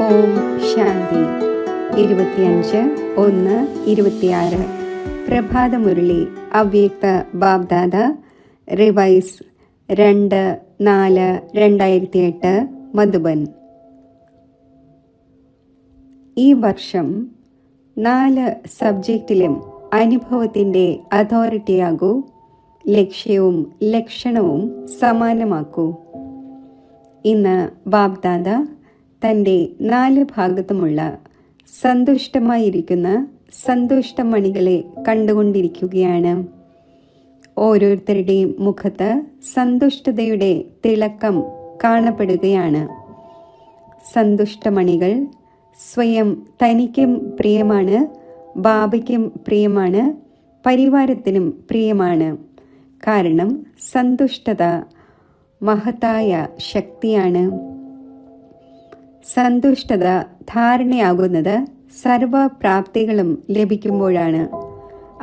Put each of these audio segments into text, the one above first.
ഓം ശാന്തി. 25/1/26 പ്രഭാതമുരളി അവ്യക്ത ബാബ്ദാദ റിവൈസ് 2/4/2008 മധുബൻ. ഈ വർഷം 4 സബ്ജക്റ്റിലും അനുഭവത്തിൻ്റെ അതോറിറ്റിയാകൂ. ലക്ഷ്യവും ലക്ഷണവും സമാനമാക്കൂ. ഇന്ന് ബാബ്ദാദ തൻ്റെ 4 ഭാഗത്തുമുള്ള സന്തുഷ്ടമായിരിക്കുന്ന സന്തുഷ്ടമണികളെ കണ്ടുകൊണ്ടിരിക്കുകയാണ്. ഓരോരുത്തരുടെയും മുഖത്ത് സന്തുഷ്ടതയുടെ തിളക്കം കാണപ്പെടുകയാണ്. സന്തുഷ്ടമണികൾ സ്വയം തനിക്കും പ്രിയമാണ്, ബാബയ്ക്കും പ്രിയമാണ്, പരിവാരത്തിനും പ്രിയമാണ്. കാരണം സന്തുഷ്ടത മഹത്തായ ശക്തിയാണ്. സന്തുഷ്ടത ധാരണയാകുന്നത് സർവപ്രാപ്തികളും ലഭിക്കുമ്പോഴാണ്.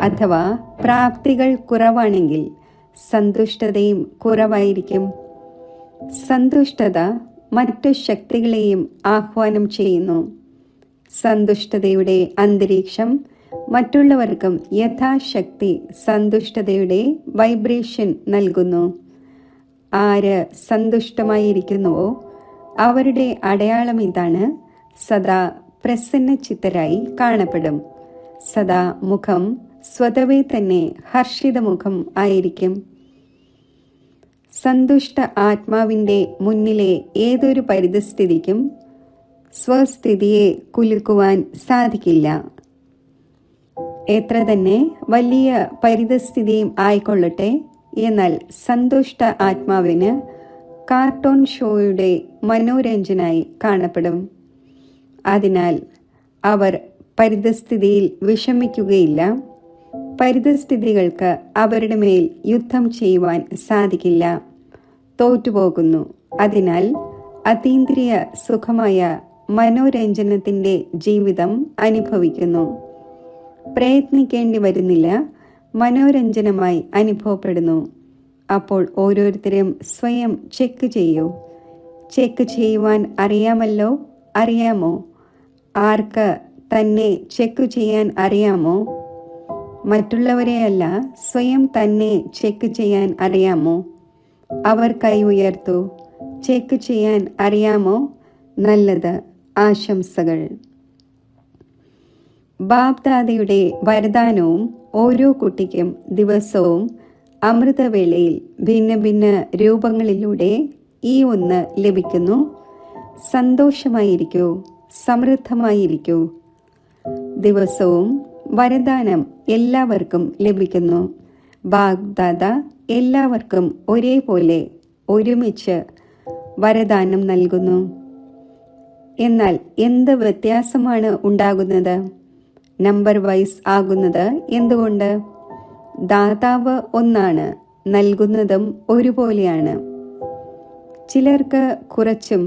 അഥവാ പ്രാപ്തികൾ കുറവാണെങ്കിൽ സന്തുഷ്ടതയും കുറവായിരിക്കും. സന്തുഷ്ടത മറ്റു ശക്തികളെയും ആഹ്വാനം ചെയ്യുന്നു. സന്തുഷ്ടതയുടെ അന്തരീക്ഷം മറ്റുള്ളവർക്കും യഥാശക്തി സന്തുഷ്ടതയുടെ വൈബ്രേഷൻ നൽകുന്നു. ആര് സന്തുഷ്ടമായിരിക്കുന്നുവോ അവരുടെ അടയാളം ഇതാണ്: സദാ പ്രസന്നചിത്തരായി കാണപ്പെടും. സദാ മുഖം സ്വതവേ തന്നെ ഹർഷിതമുഖം ആയിരിക്കും. സന്തുഷ്ട ആത്മാവിൻ്റെ മുന്നിലെ ഏതൊരു പരിതസ്ഥിതിക്കും സ്വസ്ഥിതിയെ കുലുക്കുവാൻ സാധിക്കില്ല. എത്ര തന്നെ വലിയ പരിതസ്ഥിതിയും ആയിക്കൊള്ളട്ടെ, എന്നാൽ സന്തുഷ്ട ആത്മാവിന് കാർട്ടൂൺ ഷോയുടെ മനോരഞ്ജനായി കാണപ്പെടും. അതിനാൽ അവർ പരിതസ്ഥിതിയിൽ വിഷമിക്കുകയില്ല. പരിതസ്ഥിതികൾക്ക് അവരുടെ മേൽ യുദ്ധം ചെയ്യുവാൻ സാധിക്കില്ല, തോറ്റുപോകുന്നു. അതിനാൽ അതീന്ദ്രിയ സുഖമായ മനോരഞ്ജനത്തിൻ്റെ ജീവിതം അനുഭവിക്കുന്നു. പ്രയത്നിക്കേണ്ടി വരുന്നില്ല, മനോരഞ്ജനമായി അനുഭവപ്പെടുന്നു. അപ്പോൾ ഓരോരുത്തരും സ്വയം ചെക്ക് ചെയ്യൂ. ചെക്ക് ചെയ്യുവാൻ അറിയാമല്ലോ? അറിയാമോ? ആർക്ക് തന്നെ ചെക്ക് ചെയ്യാൻ അറിയാമോ? മറ്റുള്ളവരെയല്ല, സ്വയം തന്നെ ചെക്ക് ചെയ്യാൻ അറിയാമോ? അവർ കൈ ഉയർത്തു. ചെക്ക് ചെയ്യാൻ അറിയാമോ? നല്ലത്, ആശംസകൾ. ബാബ്ദാദയുടെ വരദാനവും ഓരോ കുട്ടിക്കും ദിവസവും അമൃതവേളയിൽ ഭിന്ന ഭിന്ന രൂപങ്ങളിലൂടെ ഈ ഒന്ന് ലഭിക്കുന്നു: സന്തോഷമായിരിക്കൂ, സമൃദ്ധമായിരിക്കൂ. ദിവസവും വരദാനം എല്ലാവർക്കും ലഭിക്കുന്നു. ബാബ്ദാദ എല്ലാവർക്കും ഒരേപോലെ ഒരുമിച്ച് വരദാനം നൽകുന്നു. എന്നാൽ എന്ത് വ്യത്യാസമാണ് ഉണ്ടാകുന്നത്? നമ്പർ വൈസ് ആകുന്നത് എന്തുകൊണ്ട്? ദാതാവ് ഒന്നാണ്, നൽകുന്നതും ഒരുപോലെയാണ്. ചിലർക്ക് കുറച്ചും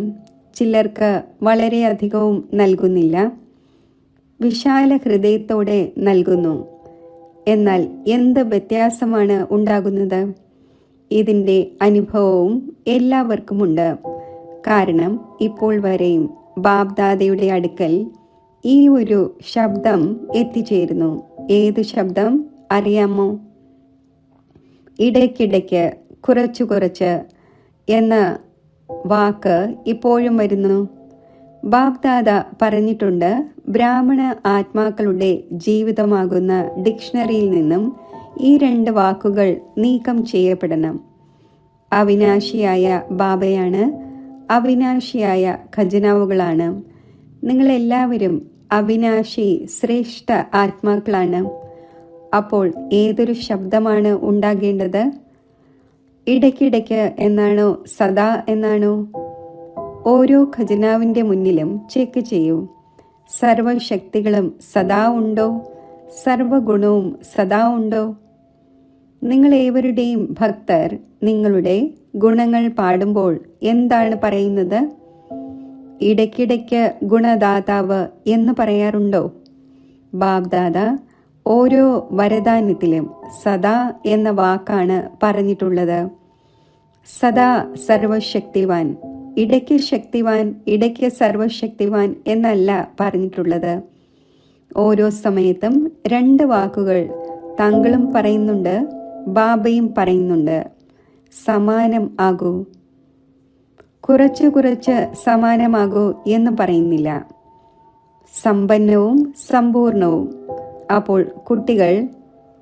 ചിലർക്ക് വളരെയധികവും നൽകുന്നില്ല. വിശാല ഹൃദയത്തോടെ നൽകുന്നു. എന്നാൽ എന്ത് വ്യത്യാസമാണ് ഉണ്ടാകുന്നത്? ഇതിൻ്റെ അനുഭവവും എല്ലാവർക്കുമുണ്ട്. കാരണം ഇപ്പോൾ വരെയും ബാബ്ദാദയുടെ അടുക്കൽ ഈ ഒരു ശബ്ദം എത്തിച്ചേരുന്നു. ഏതു ശബ്ദം അറിയാമോ? ഇടയ്ക്കിടയ്ക്ക്, കുറച്ചു കുറച്ച് എന്ന വാക്ക് ഇപ്പോഴും വരുന്നു. ബാബ്ദാദ പറഞ്ഞിട്ടുണ്ട്, ബ്രാഹ്മണ ആത്മാക്കളുടെ ജീവിതമാകുന്ന ഡിക്ഷണറിയിൽ നിന്നും ഈ 2 വാക്കുകൾ നീക്കം ചെയ്യപ്പെടണം. അവിനാശിയായ ബാബയാണ്, അവിനാശിയായ ഖജനാവുകളാണ്. നിങ്ങളെല്ലാവരും അവിനാശി ശ്രേഷ്ഠ ആത്മാക്കളാണ്. അപ്പോൾ ഏതൊരു ശബ്ദമാണ് ഉണ്ടാകേണ്ടത്? ഇടയ്ക്കിടയ്ക്ക് എന്നാണോ, സദാ എന്നാണോ? ഓരോ ഖജനാവിൻ്റെ മുന്നിലും ചെക്ക് ചെയ്യൂ. സർവശക്തികളും സദാ ഉണ്ടോ? സർവഗുണവും സദാ ഉണ്ടോ? നിങ്ങളേവരുടെയും ഭക്തർ നിങ്ങളുടെ ഗുണങ്ങൾ പാടുമ്പോൾ എന്താണ് പറയുന്നത്? ഇടയ്ക്കിടയ്ക്ക് ഗുണദാതാവ് എന്ന് പറയാറുണ്ടോ? ബാബ്ദാദ ഓരോ വരദാനത്തിലും സദാ എന്ന വാക്കാണ് പറഞ്ഞിട്ടുള്ളത്. സദാ സർവശക്തിവാൻ, ഇടയ്ക്ക് ശക്തിവാൻ, ഇടയ്ക്ക് സർവശക്തിവാൻ എന്നല്ല പറഞ്ഞിട്ടുള്ളത്. ഓരോ സമയത്തും 2 വാക്കുകൾ താങ്കളും പറയുന്നുണ്ട്, ബാബയും പറയുന്നുണ്ട്. സമാനം ആകൂ, കുറച്ച് കുറച്ച് സമാനമാകൂ എന്ന് പറയുന്നില്ല. സമ്പന്നവും സമ്പൂർണവും. അപ്പോൾ കുട്ടികൾ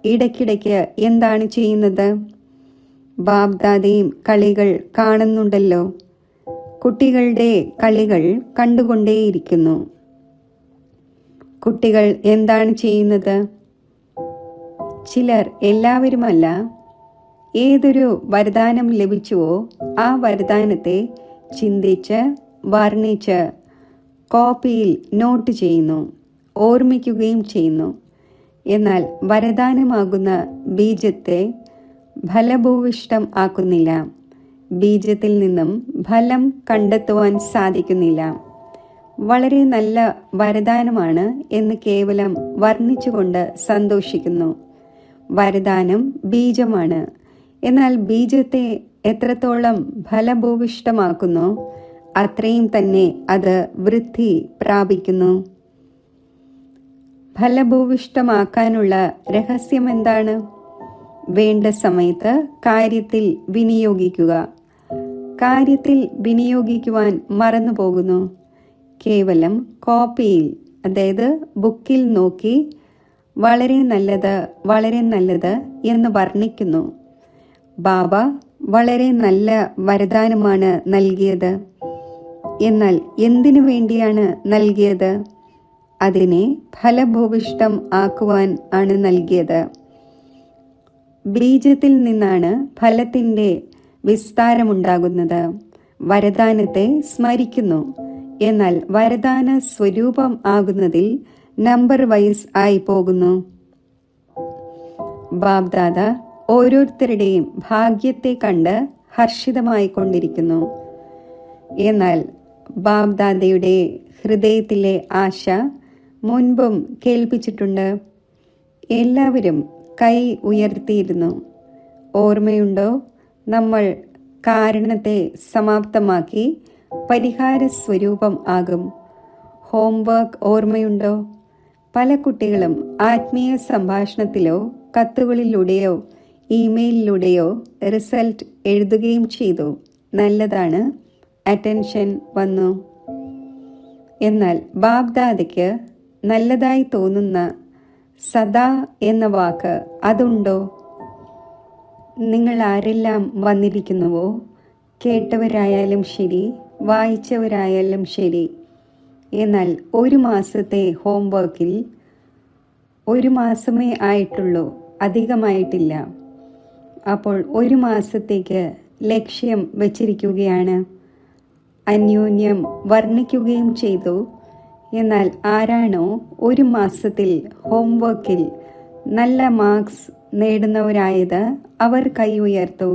ഇടയ്ക്കിടയ്ക്ക് എന്താണ് ചെയ്യുന്നത്? ബാബ്ദാദയും കളികൾ കാണുന്നുണ്ടല്ലോ. കുട്ടികളുടെ കളികൾ കണ്ടുകൊണ്ടേയിരിക്കുന്നു. കുട്ടികൾ എന്താണ് ചെയ്യുന്നത്? ചിലർ, എല്ലാവരുമല്ല, ഏതൊരു വരദാനം ലഭിച്ചുവോ ആ വരദാനത്തെ ചിന്തിച്ച് വർണ്ണിച്ച് കോപ്പിയിൽ നോട്ട് ചെയ്യുന്നു, ഓർമ്മിക്കുകയും ചെയ്യുന്നു. എന്നാൽ വരദാനമാകുന്ന ബീജത്തെ ഫലഭൂവിഷ്ടം ആക്കുന്നില്ല. ബീജത്തിൽ നിന്നും ഫലം കണ്ടെത്തുവാൻ സാധിക്കുന്നില്ല. വളരെ നല്ല വരദാനമാണ് എന്ന് കേവലം വർണ്ണിച്ചുകൊണ്ട് സന്തോഷിക്കുന്നു. വരദാനം ബീജമാണ്. എന്നാൽ ബീജത്തെ എത്രത്തോളം ഫലഭൂവിഷ്ടമാക്കുന്നോ അത്രയും തന്നെ അത് വൃദ്ധി പ്രാപിക്കുന്നു. ഫലഭൂവിഷ്ടമാക്കാനുള്ള രഹസ്യം എന്താണ്? വേണ്ട സമയത്ത് കാര്യത്തിൽ വിനിയോഗിക്കുക. കാര്യത്തിൽ വിനിയോഗിക്കുവാൻ മറന്നു പോകുന്നു. കേവലം കോപ്പിയിൽ, അതായത് ബുക്കിൽ നോക്കി വളരെ നല്ലത്, വളരെ നല്ലത് എന്ന് വർണ്ണിക്കുന്നു. ബാബ വളരെ നല്ല വരദാനമാണ് നൽകിയത്. എന്നാൽ എന്തിനു വേണ്ടിയാണ് നൽകിയത്? അതിനെ ഫലഭൂവിഷ്ടം ആക്കുവാൻ ആണ് നൽകിയത്. ബീജത്തിൽ നിന്നാണ് ഫലത്തിൻ്റെ വിസ്താരമുണ്ടാകുന്നത്. വരദാനത്തെ സ്മരിക്കുന്നു. എന്നാൽ വരദാന സ്വരൂപം ആകുന്നതിൽ നമ്പർ വൈസ് ആയി പോകുന്നു. ബാബ്ദാദ ഓരോരുത്തരുടെയും ഭാഗ്യത്തെ കണ്ട് ഹർഷിതമായി കൊണ്ടിരിക്കുന്നു. എന്നാൽ ബാബ്ദാദയുടെ ഹൃദയത്തിലെ ആശ മുൻപും കേൾപ്പിച്ചിട്ടുണ്ട്. എല്ലാവരും കൈ ഉയർത്തിയിരുന്നു. ഓർമ്മയുണ്ടോ? നമ്മൾ കാരണത്തെ സമാപ്തമാക്കി പരിഹാര സ്വരൂപം ആകും. ഹോംവർക്ക് ഓർമ്മയുണ്ടോ? പല കുട്ടികളും ആത്മീയ സംഭാഷണത്തിലോ കത്തുകളിലൂടെയോ ഇമെയിലിലൂടെയോ റിസൾട്ട് എഴുതുകയും ചെയ്തു. നല്ലതാണ്, അറ്റൻഷൻ വന്നു. എന്നാൽ ബാബ്ദാദയ്ക്ക് നല്ലതായി തോന്നുന്ന സദാ എന്ന വാക്ക് അതുണ്ടോ? നിങ്ങൾ ആരെല്ലാം വന്നിരിക്കുന്നുവോ, കേട്ടവരായാലും ശരി, വായിച്ചവരായാലും ശരി, എന്നാൽ 1 മാസത്തെ ഹോംവർക്കിൽ 1 മാസമേ ആയിട്ടുള്ളൂ, അധികമായിട്ടില്ല. അപ്പോൾ 1 മാസത്തേക്ക് ലക്ഷ്യം വച്ചിരിക്കുകയാണ്. അന്യോന്യം വർണ്ണിക്കുകയും ചെയ്തു. എന്നാൽ ആരാണോ 1 മാസത്തിൽ ഹോംവർക്കിൽ നല്ല മാർക്സ് നേടുന്നവരായത് അവർ കൈ ഉയർത്തു.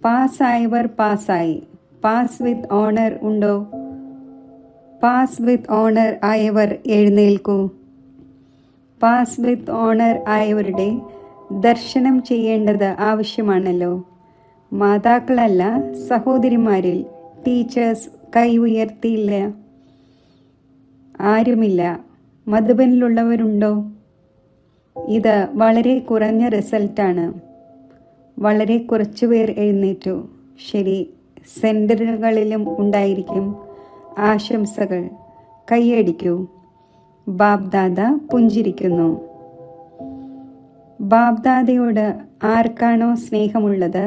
പാസ്സായവർ പാസ്സായി. പാസ് വിത്ത് ഓണർ ഉണ്ടോ? പാസ് വിത്ത് ഓണർ ആയവർ എഴുന്നേൽക്കൂ. പാസ് വിത്ത് ഓണർ ആയവരുടെ ദർശനം ചെയ്യേണ്ടത് ആവശ്യമാണല്ലോ. മാതാക്കളല്ല, സഹോദരിമാരിൽ ടീച്ചേഴ്സ് കൈ ഉയർത്തിയില്ല. ആരുമില്ല. മധുബനിലുള്ളവരുണ്ടോ? ഇത് വളരെ കുറഞ്ഞ റിസൾട്ടാണ്. വളരെ കുറച്ചുപേർ എഴുന്നേറ്റു. ശരി, സെൻറ്ററുകളിലും ഉണ്ടായിരിക്കും. ആശംസകൾ. കൈയടിക്കൂ. ബാബ്ദാദ പുഞ്ചിരിക്കുന്നു. ബാബ്ദാദയോട് ആർക്കാണോ സ്നേഹമുള്ളത്,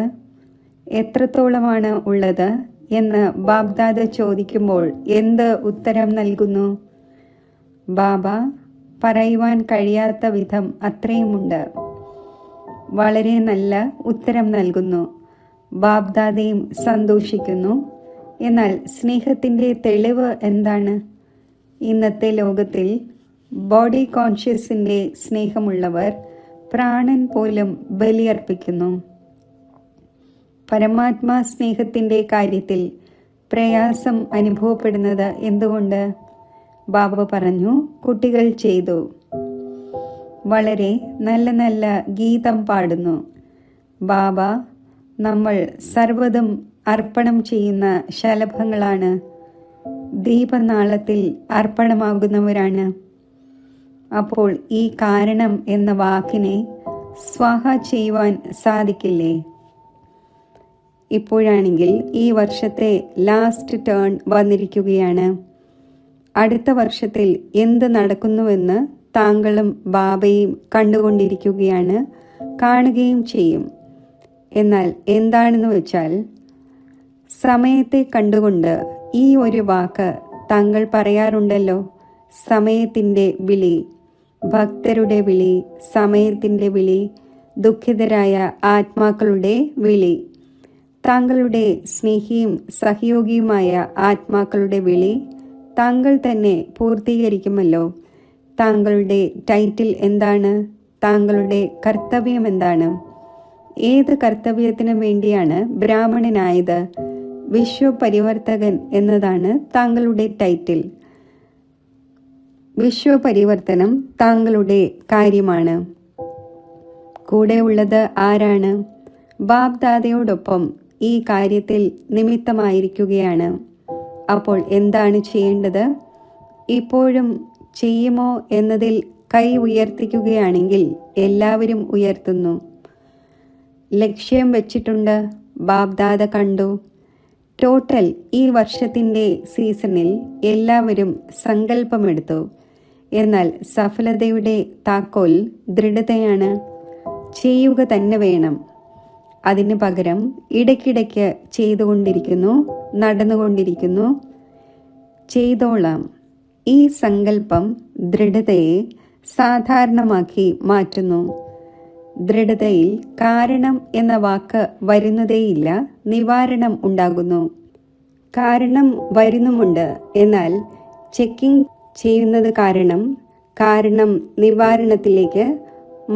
എത്രത്തോളമാണ് ഉള്ളത് എന്ന് ബാബ്ദാദ ചോദിക്കുമ്പോൾ എന്ത് ഉത്തരം നൽകുന്നു? ബാബ പറയുവാൻ കഴിയാത്ത വിധം അത്രയുമുണ്ട്. വളരെ നല്ല ഉത്തരം നൽകുന്നു. ബാബ്ദാദയും സന്തോഷിക്കുന്നു. എന്നാൽ സ്നേഹത്തിൻ്റെ തെളിവ് എന്താണ്? ഇന്നത്തെ ലോകത്തിൽ ബോഡി കോൺഷ്യസിൻ്റെ സ്നേഹമുള്ളവർ പ്രാണൻ പോലും ബലിയർപ്പിക്കുന്നു. പരമാത്മാ സ്നേഹത്തിൻ്റെ കാര്യത്തിൽ പ്രയാസം അനുഭവപ്പെടുന്നത് എന്തുകൊണ്ട്? ബാബ പറഞ്ഞു, കുട്ടികൾ ചെയ്തു. വളരെ നല്ല നല്ല ഗീതം പാടുന്നു. ബാബ നമ്മൾ സർവ്വതും അർപ്പണം ചെയ്യുന്ന ശലഭങ്ങളാണ്. ദീപനാളത്തിൽ അർപ്പണമാകുന്നവരാണ്. അപ്പോൾ ഈ കാരണം എന്ന വാക്കിനെ സ്വാഹ ചെയ്യുവാൻ സാധിക്കില്ലേ? ഇപ്പോഴാണെങ്കിൽ ഈ വർഷത്തെ ലാസ്റ്റ് ടേൺ വന്നിരിക്കുകയാണ്. അടുത്ത വർഷത്തിൽ എന്ത് നടക്കുന്നുവെന്ന് താങ്കളും ബാബയും കണ്ടുകൊണ്ടിരിക്കുകയാണ്, കാണുകയും ചെയ്യും. എന്നാൽ എന്താണെന്ന് വെച്ചാൽ, സമയത്തെ കണ്ടുകൊണ്ട് ഈ ഒരു വാക്ക് താങ്കൾ പറയാറുണ്ടല്ലോ, സമയത്തിൻ്റെ വിളി, ഭക്തരുടെ വിളി, സമയത്തിൻ്റെ വിളി, ദുഃഖിതരായ ആത്മാക്കളുടെ വിളി, താങ്കളുടെ സ്നേഹിയും സഹയോഗിയുമായ ആത്മാക്കളുടെ വിളി താങ്കൾ തന്നെ പൂർത്തീകരിക്കുമല്ലോ. താങ്കളുടെ ടൈറ്റിൽ എന്താണ്? താങ്കളുടെ കർത്തവ്യം എന്താണ്? ഏത് കർത്തവ്യത്തിനു വേണ്ടിയാണ് ബ്രാഹ്മണനായത്? വിശ്വപരിവർത്തകൻ എന്നതാണ് താങ്കളുടെ ടൈറ്റിൽ. വിശ്വപരിവർത്തനം താങ്കളുടെ കാര്യമാണ്. കൂടെയുള്ളത് ആരാണ്? ബാബ്ദാദയോടൊപ്പം ഈ കാര്യത്തിൽ നിമിത്തമായിരിക്കുകയാണ്. അപ്പോൾ എന്താണ് ചെയ്യേണ്ടത്? ഇപ്പോഴും ചെയ്യുമോ എന്നതിൽ കൈ ഉയർത്തിക്കുകയാണെങ്കിൽ എല്ലാവരും ഉയർത്തുന്നു. ലക്ഷ്യം വെച്ചിട്ടുണ്ട്, ബാബ്ദാദ കണ്ടു. ടോട്ടൽ ഈ വർഷത്തിൻ്റെ സീസണിൽ എല്ലാവരും സങ്കല്പമെടുത്തു. എന്നാൽ സഫലതയുടെ താക്കോൽ ദൃഢതയാണ്. ചെയ്യുക തന്നെ വേണം. അതിന് പകരം ഇടയ്ക്കിടയ്ക്ക് ചെയ്തുകൊണ്ടിരിക്കുന്നു, നടന്നുകൊണ്ടിരിക്കുന്നു. ചെയ്തോളാം. ഈ സങ്കല്പം ദൃഢതയെ സാധാരണമാക്കി മാറ്റുന്നു. ദൃഢതയിൽ കാരണം എന്ന വാക്ക് വരുന്നതേയില്ല, നിവാരണം ഉണ്ടാകുന്നു. കാരണം വരുന്നുമുണ്ട്, എന്നാൽ ചെക്കിംഗ് ചെയ്യുന്നത് കാരണം നിവാരണത്തിലേക്ക്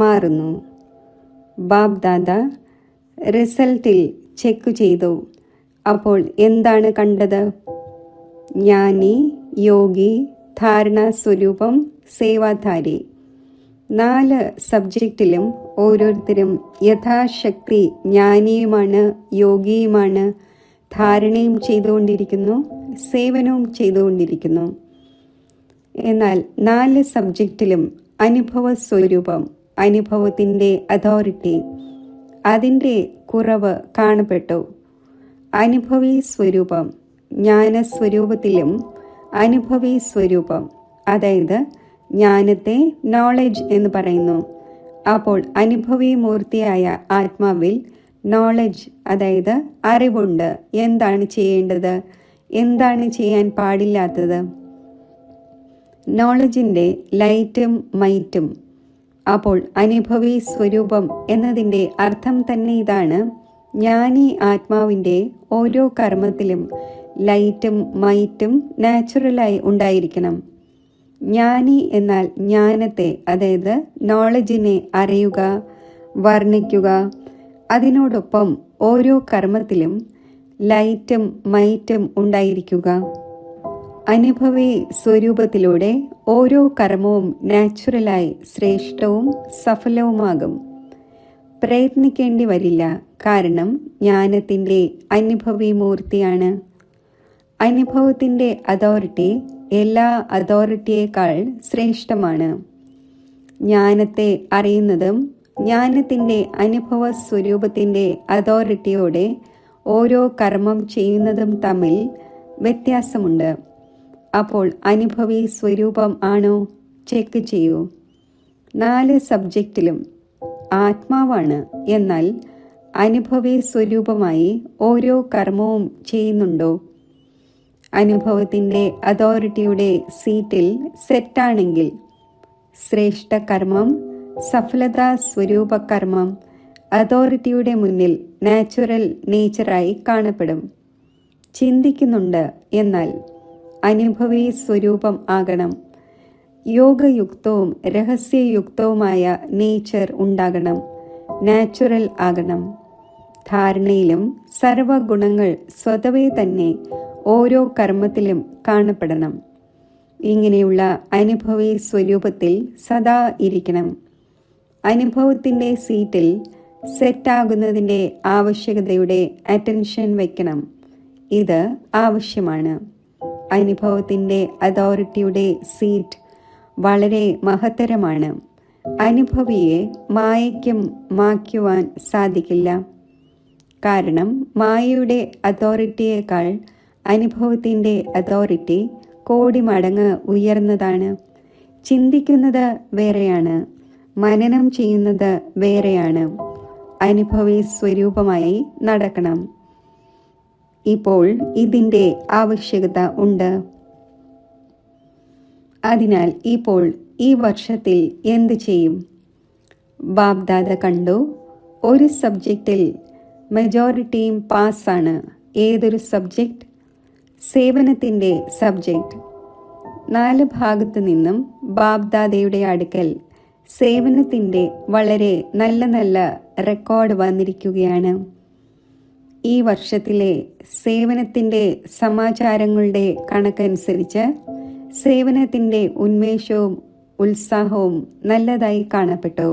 മാറുന്നു. ബാബ്ദാദ റിസൾട്ടിൽ ചെക്ക് ചെയ്തു. അപ്പോൾ എന്താണ് കണ്ടത്? ജ്ഞാനി, യോഗി, ധാരണാ സ്വരൂപം, സേവാധാരി. 4 സബ്ജക്റ്റിലും ഓരോരുത്തരും യഥാശക്തി ജ്ഞാനിയുമാണ്, യോഗിയുമാണ്, ധാരണയും ചെയ്തുകൊണ്ടിരിക്കുന്നു, സേവനവും ചെയ്തുകൊണ്ടിരിക്കുന്നു. എന്നാൽ 4 സബ്ജക്റ്റിലും അനുഭവ സ്വരൂപം, അനുഭവത്തിൻ്റെ അതോറിറ്റി, അതിൻ്റെ കുറവ് കാണപ്പെട്ടു. അനുഭവി സ്വരൂപം, ജ്ഞാനസ്വരൂപത്തിലും അനുഭവി സ്വരൂപം, അതായത് ജ്ഞാനത്തെ നോളജ് എന്ന് പറയുന്നു. അപ്പോൾ അനുഭവി മൂർത്തിയായ ആത്മാവിൽ നോളജ്, അതായത് അറിവുണ്ട്. എന്താണ് ചെയ്യേണ്ടത്, എന്താണ് ചെയ്യാൻ പാടില്ലാത്തത്. നോളജിൻ്റെ ലൈറ്റും മൈറ്റും. അപ്പോൾ അനുഭവി സ്വരൂപം എന്നതിൻ്റെ അർത്ഥം തന്നെ ഇതാണ്. ജ്ഞാനി ആത്മാവിൻ്റെ ഓരോ കർമ്മത്തിലും ലൈറ്റും മൈറ്റും നാച്ചുറലായി ഉണ്ടായിരിക്കണം. ജ്ഞാനി എന്നാൽ ജ്ഞാനത്തെ, അതായത് നോളജിനെ അറിയുക, വർണ്ണിക്കുക. അതിനോടൊപ്പം ഓരോ കർമ്മത്തിലും ലൈറ്റും മൈറ്റും ഉണ്ടായിരിക്കുക. അനുഭവി സ്വരൂപത്തിലൂടെ ഓരോ കർമ്മവും നാച്ചുറലായി ശ്രേഷ്ഠവും സഫലവുമാകും. പ്രയത്നിക്കേണ്ടി വരില്ല, കാരണം ജ്ഞാനത്തിൻ്റെ അനുഭവി മൂർത്തിയാണ്. അനുഭവത്തിൻ്റെ അതോറിറ്റി എല്ലാ അതോറിറ്റിയേക്കാൾ ശ്രേഷ്ഠമാണ്. ജ്ഞാനത്തെ അറിയുന്നതും ജ്ഞാനത്തിൻ്റെ അനുഭവ സ്വരൂപത്തിൻ്റെ അതോറിറ്റിയോടെ ഓരോ കർമ്മം ചെയ്യുന്നതും തമ്മിൽ വ്യത്യാസമുണ്ട്. അപ്പോൾ അനുഭവി സ്വരൂപം ആണോ? ചെക്ക് ചെയ്യൂ. 4 സബ്ജക്റ്റിലും ആത്മാവാണ്, എന്നാൽ അനുഭവി സ്വരൂപമായി ഓരോ കർമ്മവും ചെയ്യുന്നുണ്ടോ? അനുഭവത്തിൻ്റെ അതോറിറ്റിയുടെ സീറ്റിൽ സെറ്റാണെങ്കിൽ ശ്രേഷ്ഠ കർമ്മം, സഫലതാ സ്വരൂപ കർമ്മം അതോറിറ്റിയുടെ മുന്നിൽ നാച്ചുറൽ നേച്ചറായി കാണപ്പെടും. ചിന്തിക്കുന്നുണ്ട്, എന്നാൽ അനുഭവി സ്വരൂപം ആകണം. യോഗയുക്തവും രഹസ്യയുക്തവുമായ നേച്ചർ ഉണ്ടാകണം, നാച്ചുറൽ ആകണം. ധാരണയിലും സർവഗുണങ്ങൾ സ്വതവേ തന്നെ ഓരോ കർമ്മത്തിലും കാണപ്പെടണം. ഇങ്ങനെയുള്ള അനുഭവി സ്വരൂപത്തിൽ സദാ ഇരിക്കണം. അനുഭവത്തിൻ്റെ സീറ്റിൽ സെറ്റാകുന്നതിൻ്റെ ആവശ്യകതയുടെ അറ്റൻഷൻ വയ്ക്കണം. ഇത് ആവശ്യമാണ്. അനുഭവത്തിൻ്റെ അതോറിറ്റിയുടെ സീറ്റ് വളരെ മഹത്തരമാണ്. അനുഭവിയെ മായയ്ക്കും മായ്ക്കുവാൻ സാധിക്കില്ല. കാരണം മായയുടെ അതോറിറ്റിയേക്കാൾ അനുഭവത്തിൻ്റെ അതോറിറ്റി കോടി മടങ്ങ് ഉയർന്നതാണ്. ചിന്തിക്കുന്നത് വേറെയാണ്, മനനം ചെയ്യുന്നത് വേറെയാണ്. അനുഭവി സ്വരൂപമായി നടക്കണം. ഇപ്പോൾ ഇതിൻ്റെ ആവശ്യകത ഉണ്ട്. അതിനാൽ ഇപ്പോൾ ഈ വർഷത്തിൽ എന്ത് ചെയ്യും? ബാബ്ദാദ കണ്ടു, ഒരു സബ്ജക്റ്റിൽ മെജോറിറ്റിയും പാസ്സാണ്. ഏതൊരു സബ്ജക്റ്റ്? സേവനത്തിൻ്റെ സബ്ജക്റ്റ്. 4 ഭാഗത്തു നിന്നും ബാബ്ദാദയുടെ അടുക്കൽ സേവനത്തിൻ്റെ വളരെ നല്ല നല്ല റെക്കോർഡ് വന്നിരിക്കുകയാണ്. ഈ വർഷത്തിലെ സേവനത്തിൻ്റെ സമാചാരങ്ങളുടെ കണക്കനുസരിച്ച് സേവനത്തിൻ്റെ ഉന്മേഷവും ഉത്സാഹവും നല്ലതായി കാണപ്പെട്ടു.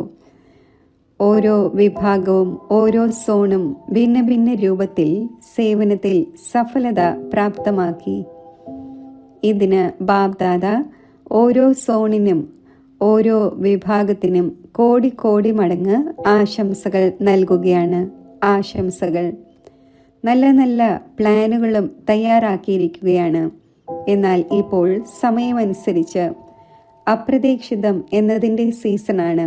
ഓരോ വിഭാഗവും ഓരോ സോണും ഭിന്ന ഭിന്ന രൂപത്തിൽ സേവനത്തിൽ സഫലത പ്രാപ്തമാക്കി. ഇതിന് ബാബ്ദാദ ഓരോ സോണിനും ഓരോ വിഭാഗത്തിനും കോടി കോടി മടങ്ങ് ആശംസകൾ നൽകുകയാണ്. ആശംസകൾ. നല്ല നല്ല പ്ലാനുകളും തയ്യാറാക്കിയിരിക്കുകയാണ്. എന്നാൽ ഇപ്പോൾ സമയമനുസരിച്ച് അപ്രതീക്ഷിതം എന്നതിൻ്റെ സീസണാണ്.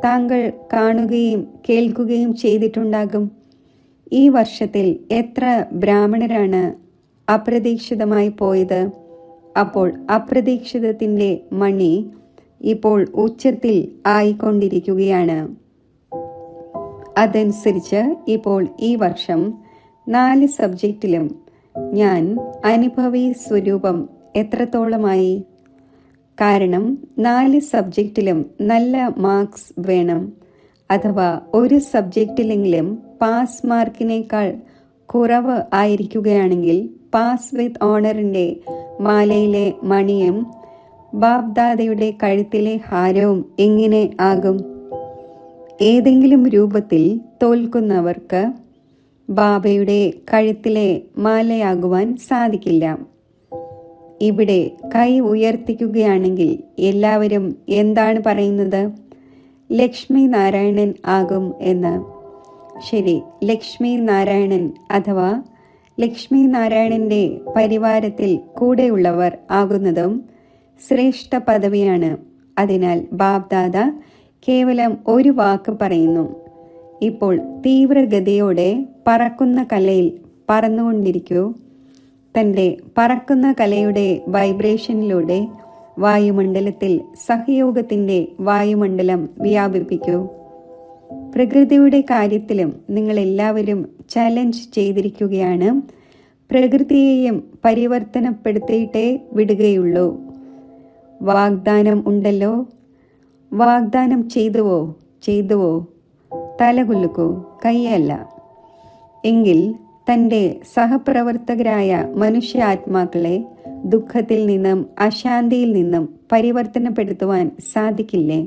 താങ്കൾ കാണുകയും കേൾക്കുകയും ചെയ്തിട്ടുണ്ടാകും. ഈ വർഷത്തിൽ എത്ര ബ്രാഹ്മണരാണ് അപ്രതീക്ഷിതമായി പോയത്? അപ്പോൾ അപ്രതീക്ഷിതത്തിൻ്റെ മണി ഇപ്പോൾ ഉച്ചത്തിൽ ആയിക്കൊണ്ടിരിക്കുകയാണ്. അതനുസരിച്ച് ഇപ്പോൾ ഈ വർഷം 4 സബ്ജക്റ്റിലും ഞാൻ അനുഭവി സ്വരൂപം എത്രത്തോളമായി? കാരണം 4 സബ്ജക്റ്റിലും നല്ല മാർക്സ് വേണം. അഥവാ ഒരു സബ്ജക്റ്റിലെങ്കിലും പാസ് മാർക്കിനേക്കാൾ കുറവ് ആയിരിക്കുകയാണെങ്കിൽ പാസ് വിത്ത് ഓണറിൻ്റെ മാലയിലെ മണിയും ബാബ്ദാദയുടെ കഴുത്തിലെ ഹാരവും എങ്ങനെ ആകും? ഏതെങ്കിലും രൂപത്തിൽ തോൽക്കുന്നവർക്ക് ബാബയുടെ കഴുത്തിലെ മാലയാകുവാൻ സാധിക്കില്ല. ഇവിടെ കൈ ഉയർത്തിക്കുകയാണെങ്കിൽ എല്ലാവരും എന്താണ് പറയുന്നത്? ലക്ഷ്മി നാരായണൻ ആകും എന്ന്. ശരി, ലക്ഷ്മി നാരായണൻ അഥവാ ലക്ഷ്മി നാരായണൻ്റെ പരിവാരത്തിൽ കൂടെയുള്ളവർ ആകുന്നതും ശ്രേഷ്ഠ പദവിയാണ്. അതിനാൽ ബാബ്ദാദ കേവലം ഒരു വാക്ക് പറയുന്നു. ഇപ്പോൾ തീവ്രഗതിയോടെ പറക്കുന്ന കലയിൽ പറന്നുകൊണ്ടിരിക്കൂ. തൻ്റെ പറക്കുന്ന കലയുടെ വൈബ്രേഷനിലൂടെ വായുമണ്ഡലത്തിൽ സഹയോഗത്തിൻ്റെ വായുമണ്ഡലം വ്യാപിപ്പിക്കൂ. പ്രകൃതിയുടെ കാര്യത്തിലും നിങ്ങളെല്ലാവരും ചലഞ്ച് ചെയ്തിരിക്കുകയാണ്. പ്രകൃതിയെയും പരിവർത്തനപ്പെടുത്തിയിട്ടേ വിടുകയുള്ളൂ. വാഗ്ദാനം ഉണ്ടല്ലോ. വാഗ്ദാനം ചെയ്തുവോ? തലകുലുക്കൂ, കൈയല്ല. എങ്കിൽ തൻ്റെ സഹപ്രവർത്തകരായ മനുഷ്യാത്മാക്കളെ ദുഃഖത്തിൽ നിന്നും അശാന്തിയിൽ നിന്നും പരിവർത്തനപ്പെടുത്തുവാൻ സാധിക്കില്ലേ?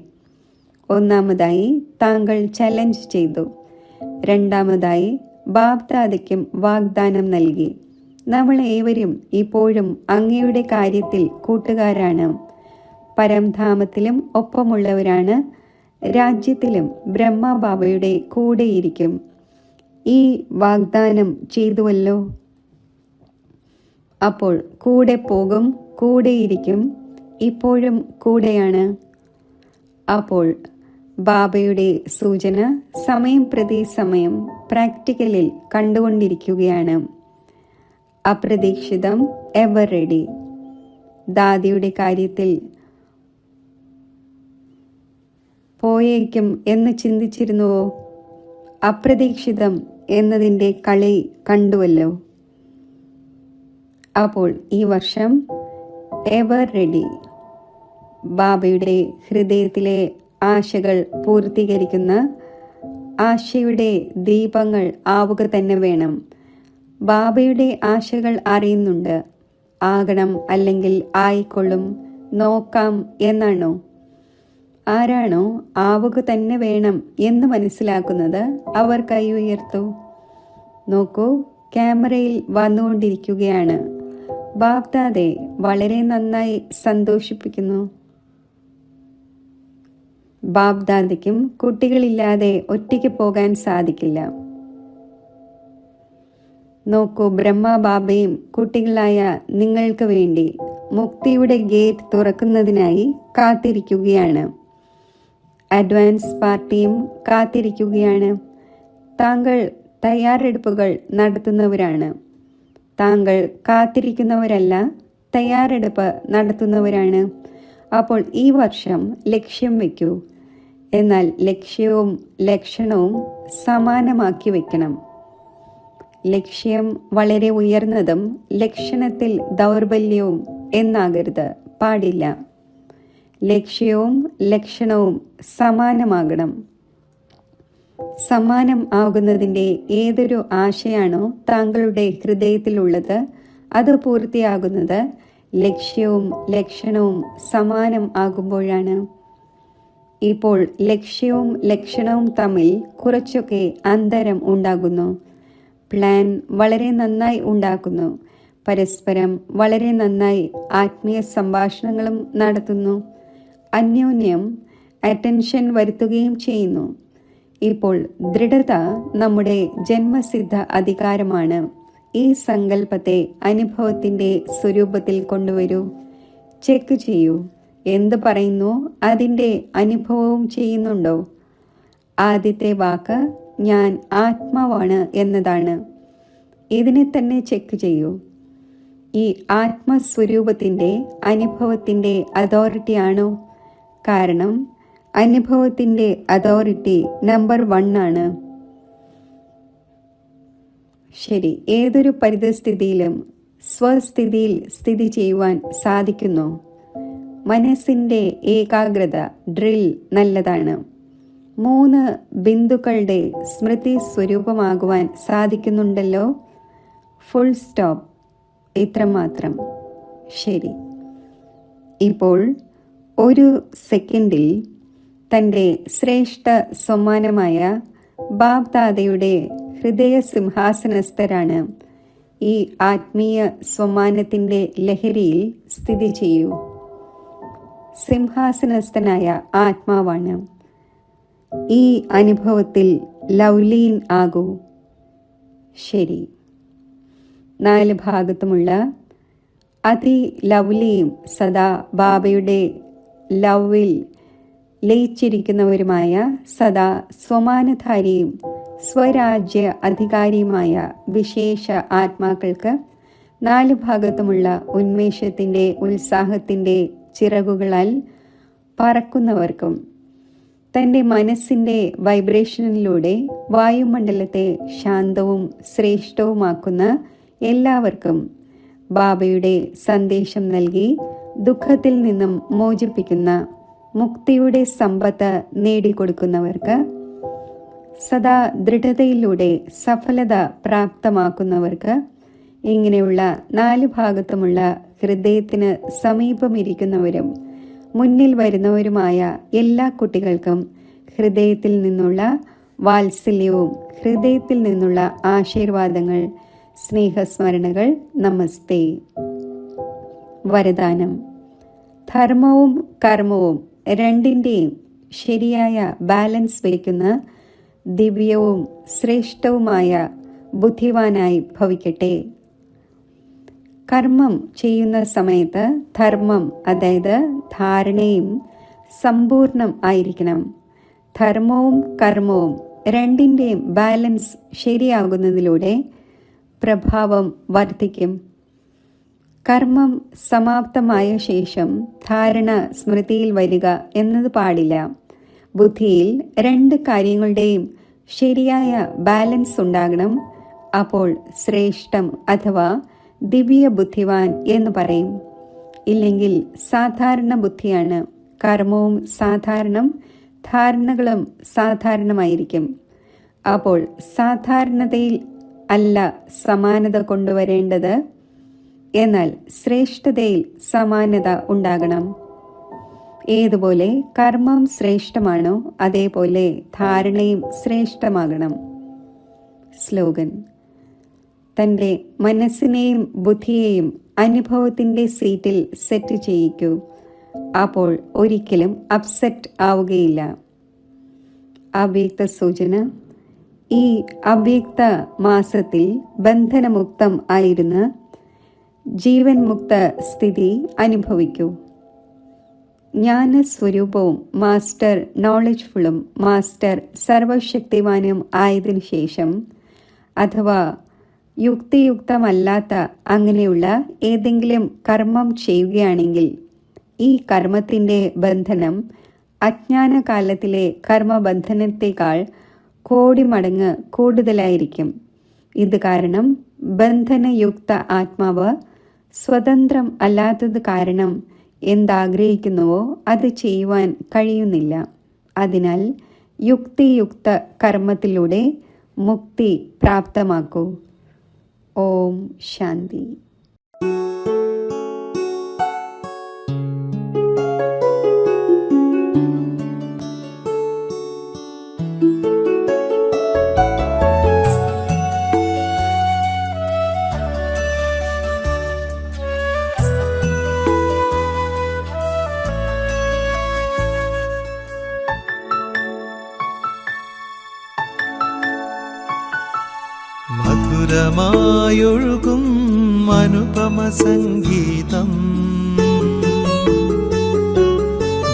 ഒന്നാമതായി താങ്കൾ ചലഞ്ച് ചെയ്തു. രണ്ടാമതായി ബാബ്ദാദയ്ക്കും വാഗ്ദാനം നൽകി. നമ്മൾ ഏവരും ഇപ്പോഴും അങ്ങയുടെ കാര്യത്തിൽ കൂട്ടുകാരാണ്. പരംധാമത്തിലും ഒപ്പമുള്ളവരാണ്. രാജ്യത്തിലും ബ്രഹ്മബാബയുടെ കൂടെയിരിക്കും. ഈ വാഗ്ദാനം ചെയ്തുവല്ലോ. അപ്പോൾ കൂടെ പോകും, കൂടെയിരിക്കും, ഇപ്പോഴും കൂടെയാണ്. അപ്പോൾ ബാബയുടെ സൂചന സമയം പ്രതി സമയം പ്രാക്ടിക്കലിൽ കണ്ടുകൊണ്ടിരിക്കുകയാണ്. അപ്രതീക്ഷിതം, എവർ റെഡി. ദാദിയുടെ കാര്യത്തിൽ പോയേക്കും എന്ന് ചിന്തിച്ചിരുന്നുവോ? അപ്രതീക്ഷിതം എന്നതിൻ്റെ കളി കണ്ടുവല്ലോ. അപ്പോൾ ഈ വർഷം എവർ റെഡി. ബാബയുടെ ഹൃദയത്തിലെ ആശകൾ പൂർത്തീകരിക്കുന്ന ആശയുടെ ദീപങ്ങൾ ആവുക തന്നെ വേണം. ബാബയുടെ ആശകൾ അറിയുന്നുണ്ട്. ആകണം അല്ലെങ്കിൽ ആയിക്കൊള്ളും, നോക്കാം എന്നാണോ? ആരാണോ ആവുക തന്നെ വേണം എന്ന് മനസ്സിലാക്കുന്നത് അവർ കൈ ഉയർത്തു. നോക്കൂ, ക്യാമറയിൽ വന്നുകൊണ്ടിരിക്കുകയാണ്. ബാബ്ദാദെ വളരെ നന്നായി സന്തോഷിപ്പിക്കുന്നു. ബാബ്ദാദയ്ക്കും കുട്ടികളില്ലാതെ ഒറ്റയ്ക്ക് പോകാൻ സാധിക്കില്ല. നോക്കൂ, ബ്രഹ്മബാബയും കുട്ടികളായ നിങ്ങൾക്ക് വേണ്ടി മുക്തിയുടെ ഗേറ്റ് തുറക്കുന്നതിനായി കാത്തിരിക്കുകയാണ്. അഡ്വാൻസ് പാർട്ടിയും കാത്തിരിക്കുകയാണ്. താങ്കൾ തയ്യാറെടുപ്പുകൾ നടത്തുന്നവരാണ്. താങ്കൾ കാത്തിരിക്കുന്നവരല്ല, തയ്യാറെടുപ്പ് നടത്തുന്നവരാണ്. അപ്പോൾ ഈ വർഷം ലക്ഷ്യം വയ്ക്കൂ. എന്നാൽ ലക്ഷ്യവും ലക്ഷണവും സമാനമാക്കി വയ്ക്കണം. ലക്ഷ്യം വളരെ ഉയർന്നതും ലക്ഷണത്തിൽ ദൗർബല്യവും എന്നാകരുത്, പാടില്ല. ലക്ഷ്യവും ലക്ഷണവും സമാനമാകണം. സമാനം ആകുന്നതിൻ്റെ ഏതൊരു ആശയാണോ താങ്കളുടെ ഹൃദയത്തിലുള്ളത് അത് പൂർത്തിയാകുന്നത് ലക്ഷ്യവും ലക്ഷണവും സമാനം ആകുമ്പോഴാണ്. ഇപ്പോൾ ലക്ഷ്യവും ലക്ഷണവും തമ്മിൽ കുറച്ചൊക്കെ അന്തരം ഉണ്ടാകുന്നു. പ്ലാൻ വളരെ നന്നായി ഉണ്ടാക്കുന്നു. പരസ്പരം വളരെ നന്നായി ആത്മീയ സംഭാഷണങ്ങളും നടത്തുന്നു. അന്യോന്യം അറ്റൻഷൻ വരുത്തുകയും ചെയ്യുന്നു. ഇപ്പോൾ ദൃഢത നമ്മുടെ ജന്മസിദ്ധ അധികാരമാണ്. ഈ സങ്കല്പത്തെ അനുഭവത്തിൻ്റെ സ്വരൂപത്തിൽ കൊണ്ടുവരൂ. ചെക്ക് ചെയ്യൂ. എന്ത് പറയുന്നു അതിൻ്റെ അനുഭവവും ചെയ്യുന്നുണ്ടോ? ആദ്യത്തെ വാക്ക് ഞാൻ ആത്മാവാണ് എന്നതാണ്. ഇതിനെ തന്നെ ചെക്ക് ചെയ്യൂ. ഈ ആത്മസ്വരൂപത്തിൻ്റെ അനുഭവത്തിൻ്റെ അതോറിറ്റി ആണോ? കാരണം അനുഭവത്തിൻ്റെ അതോറിറ്റി നമ്പർ 1 ആണ്. ശരി, ഏതൊരു പരിതസ്ഥിതിയിലും സ്വസ്ഥിതിയിൽ സ്ഥിതി ചെയ്യുവാൻ സാധിക്കുന്നു. മനസ്സിൻ്റെ ഏകാഗ്രത ഡ്രിൽ നല്ലതാണ്. 3 ബിന്ദുക്കളുടെ സ്മൃതി സ്വരൂപമാകുവാൻ സാധിക്കുന്നുണ്ടല്ലോ. Full stop. ഇത്രമാത്രം. ശരി. ഇപ്പോൾ ഒരു സെക്കൻഡിൽ തൻ്റെ ശ്രേഷ്ഠ സമ്മാനമായ ബാബ്ദാദയുടെ ഹൃദയ സിംഹാസനസ്ഥരാണ്. ഈ ആത്മീയ സമ്മാനത്തിൻ്റെ ലഹരിയിൽ സ്ഥിതി ചെയ്യൂ. സിംഹാസനസ്ഥനായ ആത്മാവാണ്. ഈ അനുഭവത്തിൽ ലൗലീൻ ആകൂ. ശരി. 4 ഭാഗത്തുമുള്ള അതിലൗലിയും സദാ ബാബയുടെ ലവിൽ ലയിച്ചിരിക്കുന്നവരുമായ സദാ സ്വമാനധാരിയും സ്വരാജ്യ അധികാരിയുമായ വിശേഷ ആത്മാക്കൾക്ക് 4 ഭാഗത്തുമുള്ള ഉന്മേഷത്തിൻ്റെ ഉത്സാഹത്തിൻ്റെ ചിറകുകളാൽ പറക്കുന്നവർക്കും തൻ്റെ മനസ്സിൻ്റെ വൈബ്രേഷനിലൂടെ വായുമണ്ഡലത്തെ ശാന്തവും ശ്രേഷ്ഠവുമാക്കുന്ന എല്ലാവർക്കും ബാബയുടെ സന്ദേശം നൽകി ദുഃഖത്തിൽ നിന്നും മോചിപ്പിക്കുന്ന മുക്തിയുടെ സമ്പത്ത് നേടിക്കൊടുക്കുന്നവർക്ക്, സദാ ദൃഢതയിലൂടെ സഫലത പ്രാപ്തമാക്കുന്നവർക്ക്, ഇങ്ങനെയുള്ള 4 ഭാഗത്തുമുള്ള ഹൃദയത്തിന് സമീപമിരിക്കുന്നവരും മുന്നിൽ വരുന്നവരുമായ എല്ലാ കുട്ടികൾക്കും ഹൃദയത്തിൽ നിന്നുള്ള വാത്സല്യവും ഹൃദയത്തിൽ നിന്നുള്ള ആശീർവാദങ്ങൾ, സ്നേഹസ്മരണകൾ. നമസ്തേ. വരദാനം. ധർമ്മവും കർമ്മവും രണ്ടിൻ്റെയും ശരിയായ ബാലൻസ് വയ്ക്കുന്ന ദിവ്യവും ശ്രേഷ്ഠവുമായ ബുദ്ധിമാനായി ഭവിക്കട്ടെ. കർമ്മം ചെയ്യുന്ന സമയത്ത് ധർമ്മം, അതായത് ധാരണയും സമ്പൂർണം ആയിരിക്കണം. ധർമ്മവും കർമ്മവും രണ്ടിൻ്റെയും ബാലൻസ് ശരിയാകുന്നതിലൂടെ പ്രഭാവം വർദ്ധിക്കും. കർമ്മം സമാപ്തമായ ശേഷം ധാരണ സ്മൃതിയിൽ വരിക എന്നത് പാടില്ല. ബുദ്ധിയിൽ 2 കാര്യങ്ങളുടെയും ശരിയായ ബാലൻസ് ഉണ്ടാകണം. അപ്പോൾ ശ്രേഷ്ഠം അഥവാ ദിവ്യ ബുദ്ധിവാൻ എന്ന് പറയും. ഇല്ലെങ്കിൽ സാധാരണ ബുദ്ധിയാണ്. കർമ്മവും സാധാരണം, ധാരണകളും സാധാരണമായിരിക്കും. അപ്പോൾ സാധാരണതയിൽ അല്ല സമാനത കൊണ്ടുവരേണ്ടത്, എന്നാൽ ശ്രേഷ്ഠതയിൽ സമാനത ഉണ്ടാകണം. ഏതുപോലെ കർമ്മം ശ്രേഷ്ഠമാണോ അതേപോലെ ധാരണയും ശ്രേഷ്ഠമാകണം. സ്ലോഗൻ: തൻ്റെ മനസ്സിനെയും ബുദ്ധിയെയും അനുഭവത്തിൻ്റെ സീറ്റിൽ സെറ്റ് ചെയ്യിക്കൂ. അപ്പോൾ ഒരിക്കലും അപ്സെറ്റ് ആവുകയില്ല. അവ്യക്ത സൂചന: ഈ അവ്യക്ത മാസത്തിൽ ബന്ധനമുക്തം ആയിരുന്ന് ജീവൻ മുക്ത സ്ഥിതി അനുഭവിക്കൂ. ജ്ഞാനസ്വരൂപവും മാസ്റ്റർ നോളജ്ഫുള്ളും മാസ്റ്റർ സർവശക്തിവാനും ആയതിനു ശേഷം, അഥവാ യുക്തിയുക്തമല്ലാത്ത അങ്ങനെയുള്ള ഏതെങ്കിലും കർമ്മം ചെയ്യുകയാണെങ്കിൽ ഈ കർമ്മത്തിൻ്റെ ബന്ധനം അജ്ഞാനകാലത്തിലെ കർമ്മബന്ധനത്തേക്കാൾ കോടി മടങ്ങ് കൂടുതലായിരിക്കും. ഇത് കാരണം ബന്ധനയുക്ത ആത്മാവ് സ്വതന്ത്രം അല്ലാത്തത് കാരണം എന്താഗ്രഹിക്കുന്നുവോ അത് ചെയ്യുവാൻ കഴിയുന്നില്ല. അതിനാൽ യുക്തിയുക്ത കർമ്മത്തിലൂടെ മുക്തി പ്രാപ്തമാക്കൂ. ഓം ശാന്തി. മധുരമായൊഴുകും അനുപമ സംഗീതം,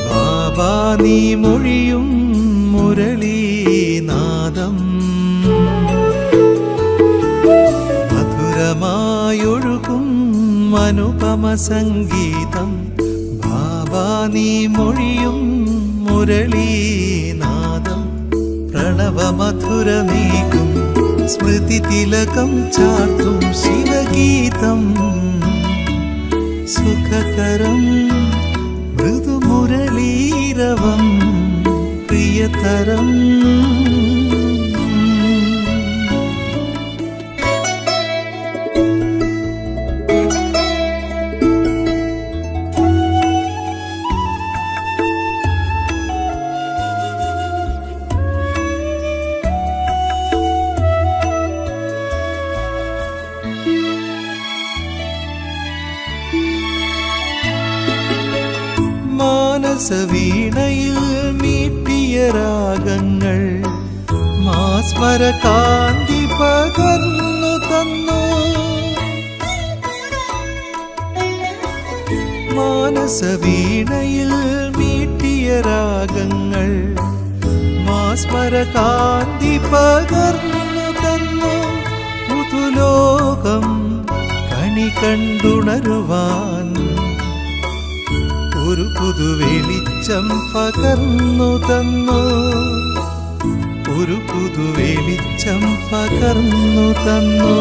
ബാബാ നീ മൊഴിയും മുരളീനാദം. മധുരമായൊഴുകും അനുപമ സംഗീതം, ബാബാ നീ മൊഴിയും മുരളീനാദം. പ്രണവമധുരമേകും സ്മൃതി തിലകം ചാർത്തും ശിവഗീതം, സുഖകരം മൃദുമുരളീരവം പ്രിയതരം. മാനസവീണയിൽ മീട്ടിയ രാഗങ്ങൾ മാസ്മര കാന്തി പകർന്നു തന്നു. മാനസവീണയിൽ മീട്ടിയ രാഗങ്ങൾ മാസ്മര കാന്തി പകർന്നു തന്നു. പുതുലോകം കണി കണ്ടുണരുവാൻ ഒരു പുതുവെളിച്ചം പകർന്നു തന്നു. ഒരു പുതുവെളിച്ചം പകർന്നു തന്നു.